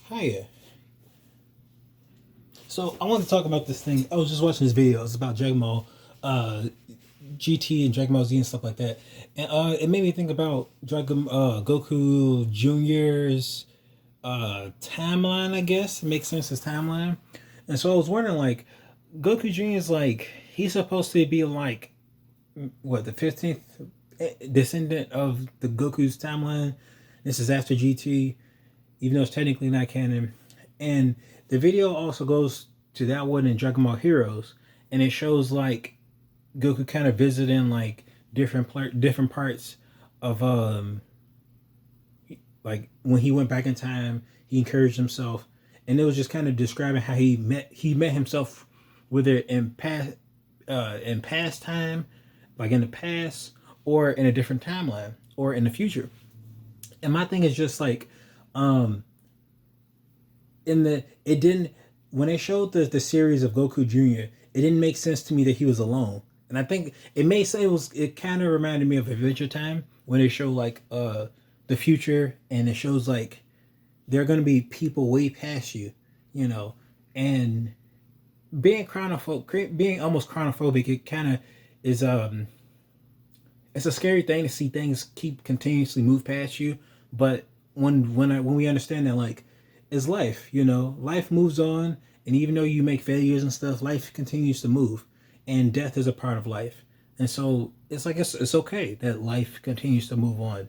Hiya. So I want to talk about this thing. I was just watching this video. It's about Dragon Ball GT and Dragon Ball Z and stuff like that. And it made me think about Dragon Goku Junior's timeline. I guess it makes sense, his timeline. And so I was wondering, like, Goku Junior is like, he's supposed to be like what, the 15th descendant of the Goku's timeline. This is after GT, even though it's technically not canon. And the video also goes to that one in Dragon Ball Heroes, and it shows like Goku kind of visiting like different parts of like when he went back in time, he encouraged himself, and it was just kind of describing how he met himself with it in past time, like in the past, or in a different timeline, or in the future. And my thing is just like, um, in the it didn't when they showed the series of Goku Junior, it didn't make sense to me that he was alone. And I think it may say it kind of reminded me of Adventure Time when they show like the future, and it shows like there are going to be people way past you, you know, and being almost chronophobic, it kind of is it's a scary thing to see things keep continuously move past you. But when we understand that, like, it's life, life moves on, and even though you make failures and stuff, life continues to move, and death is a part of life. And so it's like it's okay that life continues to move on.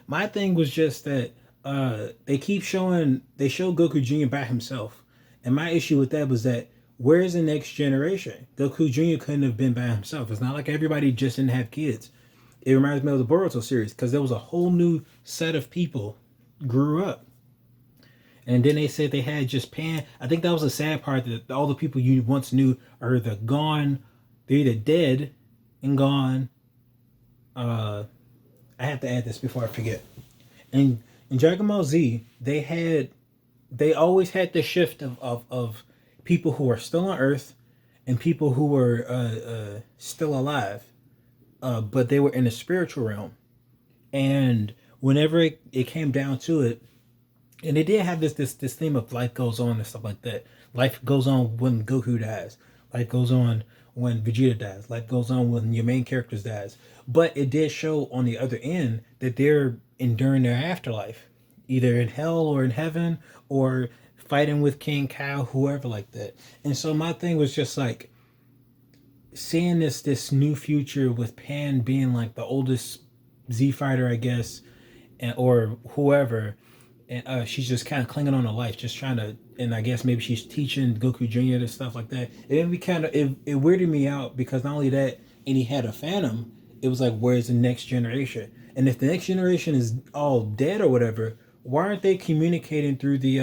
My thing was just that they show Goku Jr. by himself. And my issue with that was that, where's the next generation? Goku Jr. couldn't have been by himself. It's not like everybody just didn't have kids. It reminds me of the Boruto series, because there was a whole new set of people grew up. And then they said they had just Pan. I think that was the sad part, that all the people you once knew are either gone, they're either dead and gone. I have to add this before I forget. And in Dragon Ball Z, they always had the shift of people who are still on Earth and people who were still alive, but they were in the spiritual realm. And whenever it came down to it, and it did have this theme of life goes on and stuff like that. Life goes on when Goku dies. Life goes on when Vegeta dies. Life goes on when your main characters dies. But it did show on the other end that they're enduring their afterlife, either in hell or in heaven, or fighting with King Kyle, whoever like that. And so my thing was just like seeing this new future with Pan being like the oldest Z fighter, I guess, or whoever, and she's just kind of clinging on to life, just trying to, and I guess maybe she's teaching Goku Junior and stuff like that. It made me it weirded me out, because not only that, and he had a Phantom. It was like, where's the next generation? And if the next generation is all dead or whatever, why aren't they communicating through the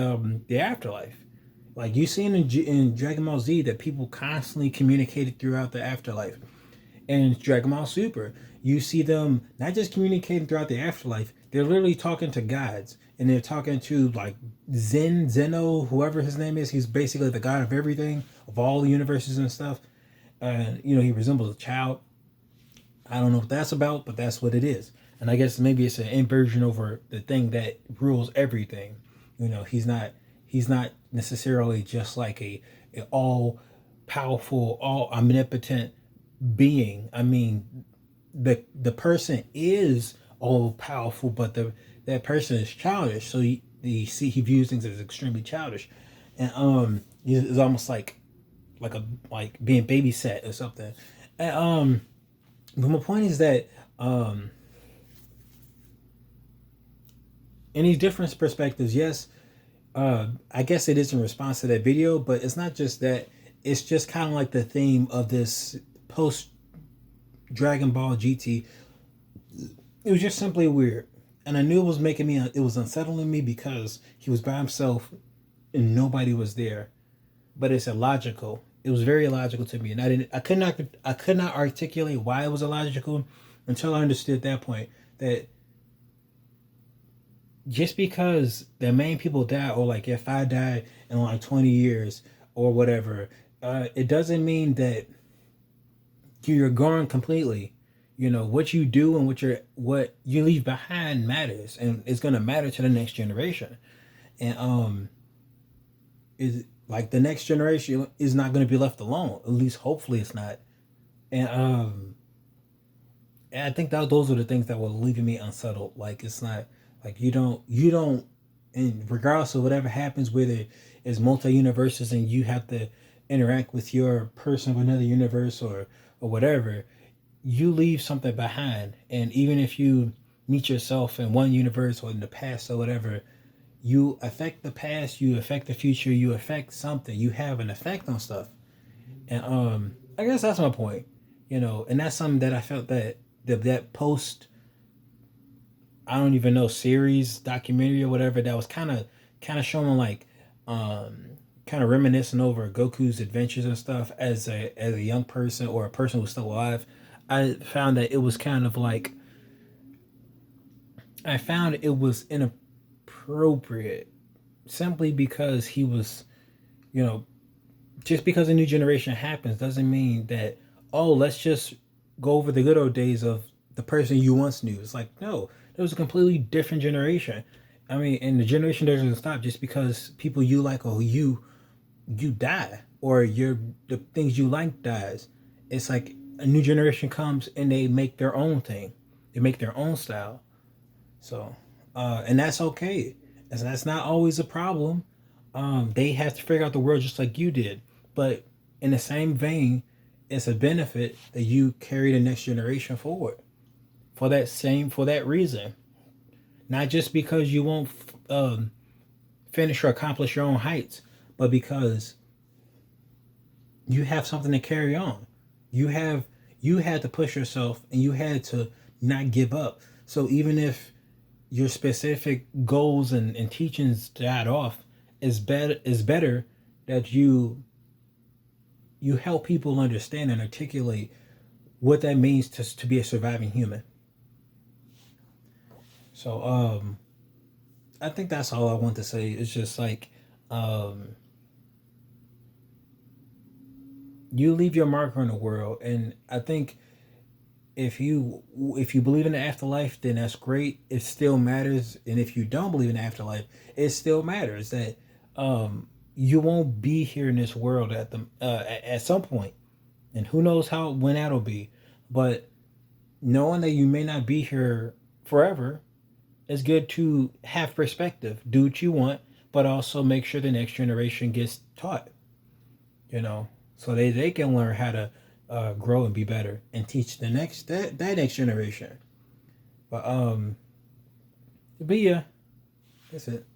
afterlife? Like, you seen in Dragon Ball Z that people constantly communicated throughout the afterlife. And Dragon Ball Super, you see them not just communicating throughout the afterlife, they're literally talking to gods. And they're talking to like Zeno, whoever his name is. He's basically the god of everything, of all the universes and stuff. He resembles a child. I don't know what that's about, but that's what it is. And I guess maybe it's an inversion over the thing that rules everything. He's not necessarily just like a all powerful, all omnipotent being. I mean, the person is all powerful, but that person is childish. So he views things as extremely childish, and it's almost like being babysat or something. And but my point is that in these different perspectives, yes, I guess it is in response to that video, but it's not just that. It's just kind of like the theme of this post Dragon Ball GT. It was just simply weird, and I knew it was it was unsettling me, because he was by himself and nobody was there. But it's illogical. It was very illogical to me, and I could not articulate why it was illogical until I understood at that point that just because the main people die, or like if I die in like 20 years or whatever, it doesn't mean that you're gone completely. What you do and what you leave behind matters, and it's gonna matter to the next generation. And is like the next generation is not going to be left alone. At least, hopefully, it's not. And and I think that those are the things that were leaving me unsettled. Like it's not like you don't, and regardless of whatever happens, whether it's multi universes and you have to interact with your person of another universe or whatever, you leave something behind. And even if you meet yourself in one universe or in the past or whatever, you affect the past, you affect the future, you affect something. You have an effect on stuff. And I guess that's my point. And that's something that I felt that post, I don't even know, series, documentary or whatever, that was kind of showing like kind of reminiscing over Goku's adventures and stuff as a young person or a person who's still alive. I found that it was kind of like, I found it was inappropriate simply because he was, you know, just because a new generation happens doesn't mean that, oh, let's just go over the good old days of the person you once knew. It's like, no, there was a completely different generation. I mean, and the generation doesn't stop just because people you like or you die or the things you like dies. It's like a new generation comes and they make their own thing. They make their own style. So, and that's okay. That's not always a problem. They have to figure out the world just like you did. But in the same vein, it's a benefit that you carry the next generation forward for that reason. Not just because you won't finish or accomplish your own heights, but because you have something to carry on. You have you had to push yourself and you had to not give up. So even if your specific goals and teachings died off, is better that you help people understand and articulate what that means to be a surviving human. So I think that's all I want to say. It's just like um, you leave your mark on the world, and I think if you believe in the afterlife, then that's great. It still matters, and if you don't believe in the afterlife, it still matters that you won't be here in this world at some point, and who knows how when that'll be. But knowing that you may not be here forever, it's good to have perspective, do what you want, but also make sure the next generation gets taught. So they can learn how to grow and be better and teach that next generation. But but yeah, that's it.